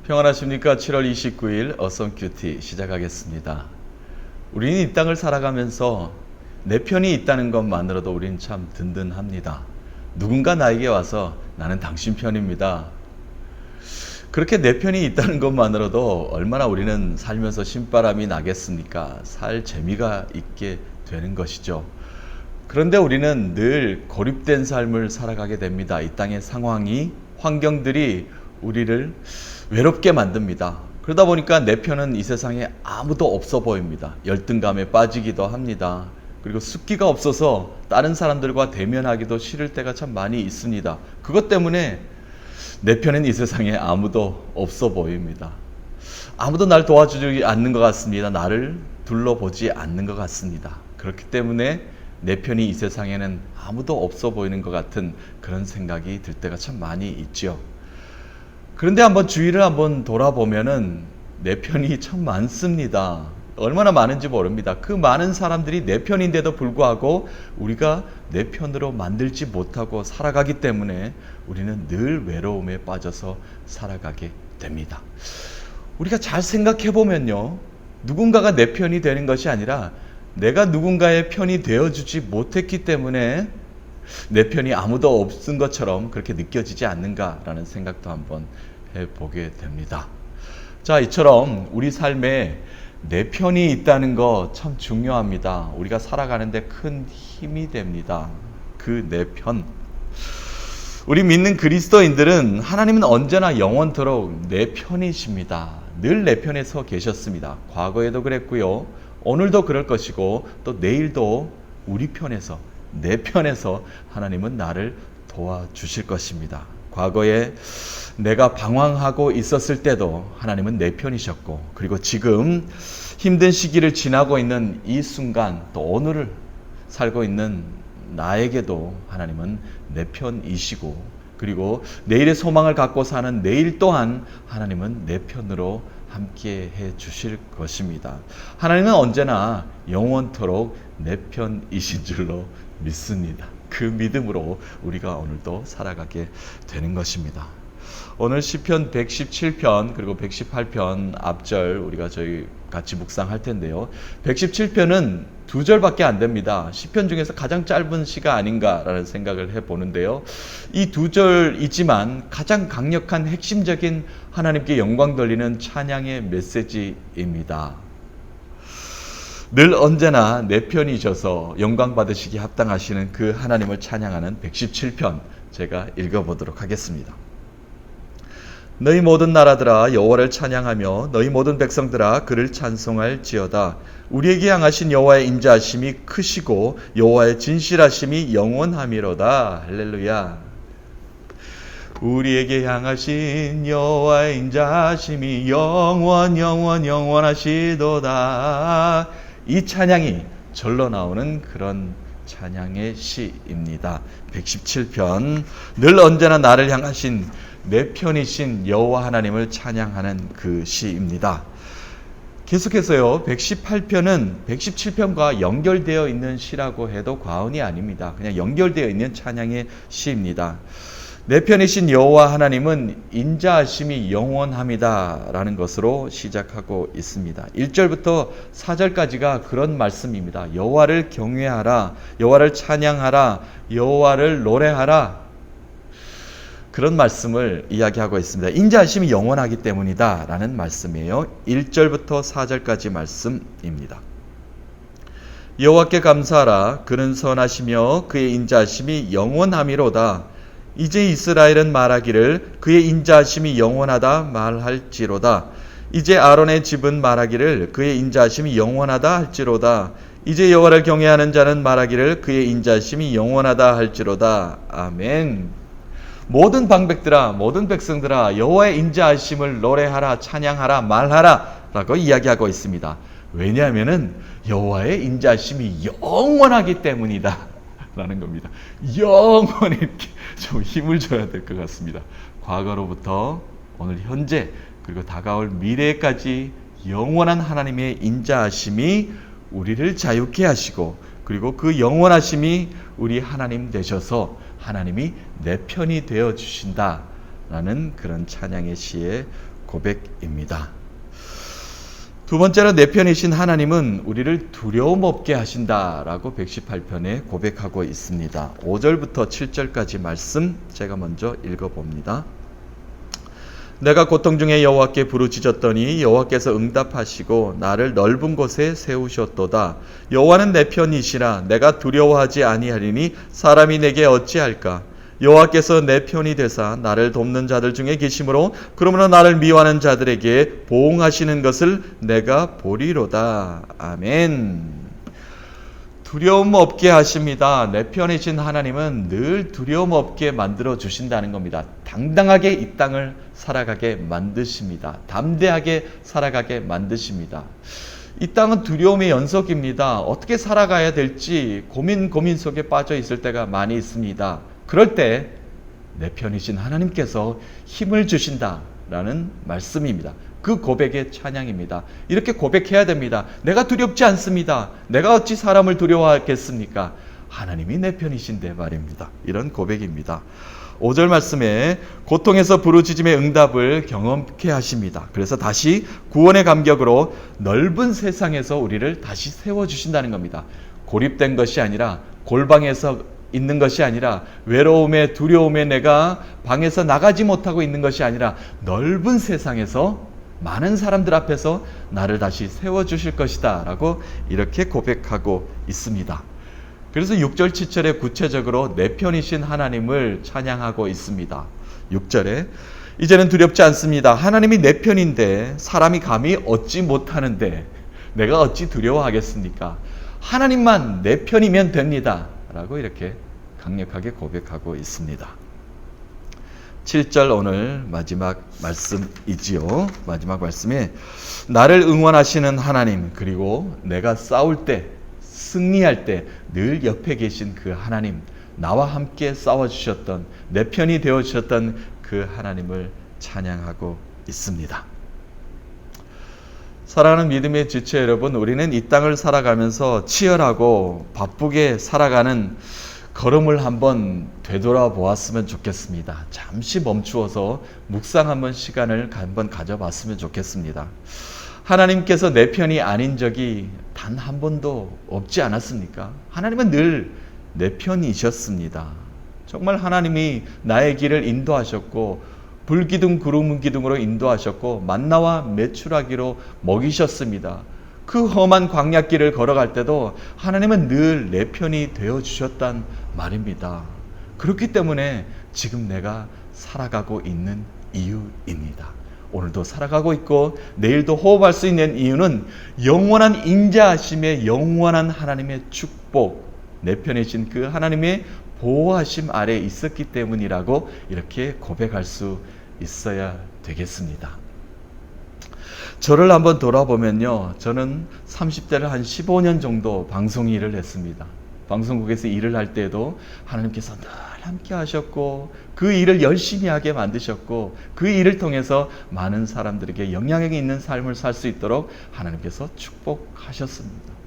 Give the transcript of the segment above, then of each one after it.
평안하십니까? 7월 29일 어썸 큐티 시작하겠습니다. 우리는 이 땅을 살아가면서 내 편이 있다는 것만으로도 우리는 참 든든합니다. 누군가 나에게 와서 나는 당신 편입니다. 그렇게 내 편이 있다는 것만으로도 얼마나 우리는 살면서 신바람이 나겠습니까? 살 재미가 있게 되는 것이죠. 그런데 우리는 늘 고립된 삶을 살아가게 됩니다. 이 땅의 상황이, 환경들이 우리를 외롭게 만듭니다. 그러다 보니까 내 편은 이 세상에 아무도 없어 보입니다. 열등감에 빠지기도 합니다. 그리고 숫기가 없어서 다른 사람들과 대면하기도 싫을 때가 참 많이 있습니다. 그것 때문에 내 편은 이 세상에 아무도 없어 보입니다. 아무도 날 도와주지 않는 것 같습니다. 나를 둘러보지 않는 것 같습니다. 그렇기 때문에 내 편이 이 세상에는 아무도 없어 보이는 것 같은 그런 생각이 들 때가 참 많이 있죠. 그런데 한번 주위를 한번 돌아보면은 내 편이 참 많습니다. 얼마나 많은지 모릅니다. 그 많은 사람들이 내 편인데도 불구하고 우리가 내 편으로 만들지 못하고 살아가기 때문에 우리는 늘 외로움에 빠져서 살아가게 됩니다. 우리가 잘 생각해 보면요, 누군가가 내 편이 되는 것이 아니라 내가 누군가의 편이 되어주지 못했기 때문에 내 편이 아무도 없은 것처럼 그렇게 느껴지지 않는가라는 생각도 한번 해보게 됩니다. 자, 이처럼 우리 삶에 내 편이 있다는 거 참 중요합니다. 우리가 살아가는데 큰 힘이 됩니다. 그 내 편. 우리 믿는 그리스도인들은 하나님은 언제나 영원토록 내 편이십니다. 늘 내 편에 서 계셨습니다. 과거에도 그랬고요, 오늘도 그럴 것이고 또 내일도 우리 편에서, 내 편에서 하나님은 나를 도와주실 것입니다. 과거에 내가 방황하고 있었을 때도 하나님은 내 편이셨고, 그리고 지금 힘든 시기를 지나고 있는 이 순간, 또 오늘을 살고 있는 나에게도 하나님은 내 편이시고, 그리고 내일의 소망을 갖고 사는 내일 또한 하나님은 내 편으로 함께 해 주실 것입니다. 하나님은 언제나 영원토록 내 편이신 줄로 믿습니다. 그 믿음으로 우리가 오늘도 살아가게 되는 것입니다. 오늘 시편 117편 그리고 118편 앞절 우리가 저희 같이 묵상할 텐데요. 117편은 2절밖에 안 됩니다. 시편 중에서 가장 짧은 시가 아닌가라는 생각을 해보는데요. 이 2절이지만 가장 강력한 핵심적인 하나님께 영광 돌리는 찬양의 메시지입니다. 늘 언제나 내 편이셔서 영광 받으시기 합당하시는 그 하나님을 찬양하는 117편 제가 읽어보도록 하겠습니다. 너희 모든 나라들아 여호와를 찬양하며 너희 모든 백성들아 그를 찬송할지어다. 우리에게 향하신 여호와의 인자하심이 크시고 여호와의 진실하심이 영원함이로다. 할렐루야. 우리에게 향하신 여호와의 인자하심이 영원하시도다. 이 찬양이 절로 나오는 그런 찬양의 시입니다. 117편, 늘 언제나 나를 향하신 내 편이신 여호와 하나님을 찬양하는 그 시입니다. 계속해서요, 118편은 117편과 연결되어 있는 시라고 해도 과언이 아닙니다. 그냥 연결되어 있는 찬양의 시입니다. 내 편이신 여호와 하나님은 인자하심이 영원합니다 라는 것으로 시작하고 있습니다. 1절부터 4절까지가 그런 말씀입니다. 여호와를 경외하라, 여호와를 찬양하라, 여호와를 노래하라, 그런 말씀을 이야기하고 있습니다. 인자하심이 영원하기 때문이다 라는 말씀이에요. 1절부터 4절까지 말씀입니다. 여호와께 감사하라, 그는 선하시며 그의 인자하심이 영원함이로다. 이제 이스라엘은 말하기를 그의 인자하심이 영원하다 말할지로다. 이제 아론의 집은 말하기를 그의 인자하심이 영원하다 할지로다. 이제 여호와를 경외하는 자는 말하기를 그의 인자하심이 영원하다 할지로다. 아멘. 모든 방백들아, 모든 백성들아, 여호와의 인자하심을 노래하라, 찬양하라, 말하라 라고 이야기하고 있습니다. 왜냐하면은 여호와의 인자하심이 영원하기 때문이다 라는 겁니다. 영원히 이렇게 좀 힘을 줘야 될 것 같습니다. 과거로부터 오늘 현재 그리고 다가올 미래까지 영원한 하나님의 인자하심이 우리를 자유케 하시고, 그리고 그 영원하심이 우리 하나님 되셔서 하나님이 내 편이 되어 주신다라는 그런 찬양의 시의 고백입니다. 두 번째로 내 편이신 하나님은 우리를 두려움 없게 하신다라고 118편에 고백하고 있습니다. 5절부터 7절까지 말씀 제가 먼저 읽어봅니다. 내가 고통 중에 여호와께 부르짖었더니 여호와께서 응답하시고 나를 넓은 곳에 세우셨도다. 여호와는 내 편이시라. 내가 두려워하지 아니하리니 사람이 내게 어찌할까. 여호와께서 내 편이 되사 나를 돕는 자들 중에 계심으로 그러므로 나를 미워하는 자들에게 보응하시는 것을 내가 보리로다. 아멘. 두려움 없게 하십니다. 내 편이신 하나님은 늘 두려움 없게 만들어 주신다는 겁니다. 당당하게 이 땅을 살아가게 만드십니다. 담대하게 살아가게 만드십니다. 이 땅은 두려움의 연속입니다. 어떻게 살아가야 될지 고민 속에 빠져 있을 때가 많이 있습니다. 그럴 때 내 편이신 하나님께서 힘을 주신다라는 말씀입니다. 그 고백의 찬양입니다. 이렇게 고백해야 됩니다. 내가 두렵지 않습니다. 내가 어찌 사람을 두려워하겠습니까? 하나님이 내 편이신데 말입니다. 이런 고백입니다. 5절 말씀에 고통에서 부르짖음의 응답을 경험케 하십니다. 그래서 다시 구원의 감격으로 넓은 세상에서 우리를 다시 세워주신다는 겁니다. 고립된 것이 아니라 골방에서 있는 것이 아니라 외로움에 두려움에 내가 방에서 나가지 못하고 있는 것이 아니라 넓은 세상에서 많은 사람들 앞에서 나를 다시 세워주실 것이다 라고 이렇게 고백하고 있습니다. 그래서 6절 7절에 구체적으로 내 편이신 하나님을 찬양하고 있습니다. 6절에 이제는 두렵지 않습니다. 하나님이 내 편인데 사람이 감히 얻지 못하는데 내가 어찌 두려워하겠습니까? 하나님만 내 편이면 됩니다 라고 이렇게 강력하게 고백하고 있습니다. 7절 오늘 마지막 말씀이지요. 마지막 말씀에 나를 응원하시는 하나님, 그리고 내가 싸울 때, 승리할 때 늘 옆에 계신 그 하나님, 나와 함께 싸워주셨던, 내 편이 되어주셨던 그 하나님을 찬양하고 있습니다. 사랑하는 믿음의 지체 여러분, 우리는 이 땅을 살아가면서 치열하고 바쁘게 살아가는 걸음을 한번 되돌아보았으면 좋겠습니다. 잠시 멈추어서 묵상 한번 시간을 한번 가져봤으면 좋겠습니다. 하나님께서 내 편이 아닌 적이 단 한 번도 없지 않았습니까? 하나님은 늘 내 편이셨습니다. 정말 하나님이 나의 길을 인도하셨고 불기둥 구름기둥으로 인도하셨고 만나와 메추라기로 먹이셨습니다. 그 험한 광야길을 걸어갈 때도 하나님은 늘 내 편이 되어주셨단 말입니다. 그렇기 때문에 지금 내가 살아가고 있는 이유입니다. 오늘도 살아가고 있고 내일도 호흡할 수 있는 이유는 영원한 인자하심의 영원한 하나님의 축복, 내 편이신 그 하나님의 보호하심 아래 있었기 때문이라고 이렇게 고백할 수 있어야 되겠습니다. 저를 한번 돌아보면요, 저는 30대를 한 15년 정도 방송 일을 했습니다. 방송국에서 일을 할 때도 하나님께서 늘 함께 하셨고 그 일을 열심히 하게 만드셨고 그 일을 통해서 많은 사람들에게 영향력이 있는 삶을 살 수 있도록 하나님께서 축복하셨습니다.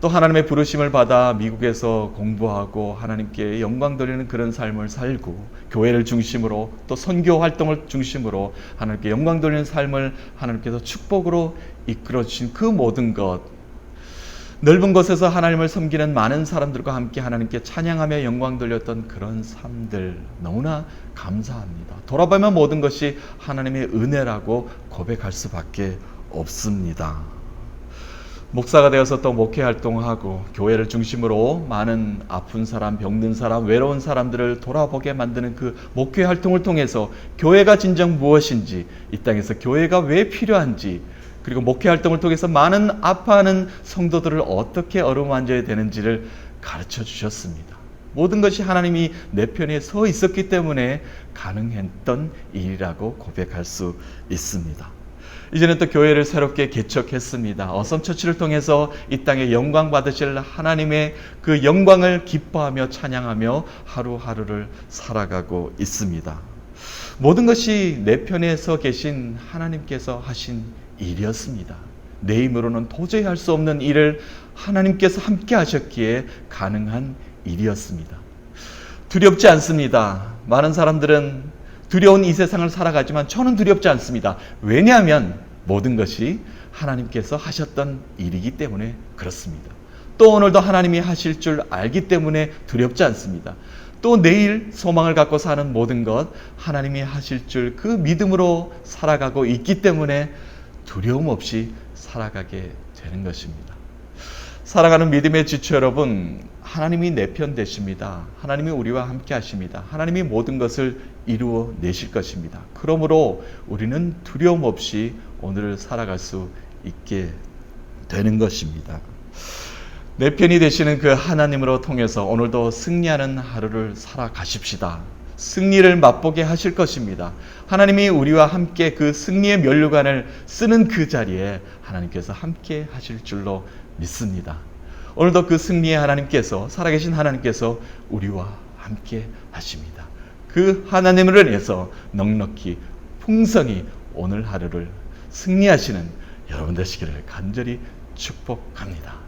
또 하나님의 부르심을 받아 미국에서 공부하고 하나님께 영광 돌리는 그런 삶을 살고 교회를 중심으로 또 선교 활동을 중심으로 하나님께 영광 돌리는 삶을 하나님께서 축복으로 이끌어 주신 그 모든 것, 넓은 곳에서 하나님을 섬기는 많은 사람들과 함께 하나님께 찬양하며 영광 돌렸던 그런 삶들 너무나 감사합니다. 돌아보면 모든 것이 하나님의 은혜라고 고백할 수밖에 없습니다. 목사가 되어서 또 목회 활동하고 교회를 중심으로 많은 아픈 사람, 병든 사람, 외로운 사람들을 돌아보게 만드는 그 목회 활동을 통해서 교회가 진정 무엇인지, 이 땅에서 교회가 왜 필요한지, 그리고 목회 활동을 통해서 많은 아파하는 성도들을 어떻게 어루만져야 되는지를 가르쳐 주셨습니다. 모든 것이 하나님이 내 편에 서 있었기 때문에 가능했던 일이라고 고백할 수 있습니다. 이제는 또 교회를 새롭게 개척했습니다. 어썸처치를 통해서 이 땅에 영광 받으실 하나님의 그 영광을 기뻐하며 찬양하며 하루하루를 살아가고 있습니다. 모든 것이 내 편에 서 계신 하나님께서 하신 일이었습니다. 내 힘으로는 도저히 할 수 없는 일을 하나님께서 함께 하셨기에 가능한 일이었습니다. 두렵지 않습니다. 많은 사람들은 두려운 이 세상을 살아가지만 저는 두렵지 않습니다. 왜냐하면 모든 것이 하나님께서 하셨던 일이기 때문에 그렇습니다. 또 오늘도 하나님이 하실 줄 알기 때문에 두렵지 않습니다. 또 내일 소망을 갖고 사는 모든 것 하나님이 하실 줄 그 믿음으로 살아가고 있기 때문에 두려움 없이 살아가게 되는 것입니다. 살아가는 믿음의 지체 여러분, 하나님이 내 편 되십니다. 하나님이 우리와 함께 하십니다. 하나님이 모든 것을 이루어 내실 것입니다. 그러므로 우리는 두려움 없이 오늘을 살아갈 수 있게 되는 것입니다. 내 편이 되시는 그 하나님으로 통해서 오늘도 승리하는 하루를 살아가십시다. 승리를 맛보게 하실 것입니다. 하나님이 우리와 함께 그 승리의 면류관을 쓰는 그 자리에 하나님께서 함께 하실 줄로 믿습니다. 오늘도 그 승리의 하나님께서, 살아계신 하나님께서 우리와 함께 하십니다. 그 하나님을 위해서 넉넉히 풍성히 오늘 하루를 승리하시는 여러분 되시기를 간절히 축복합니다.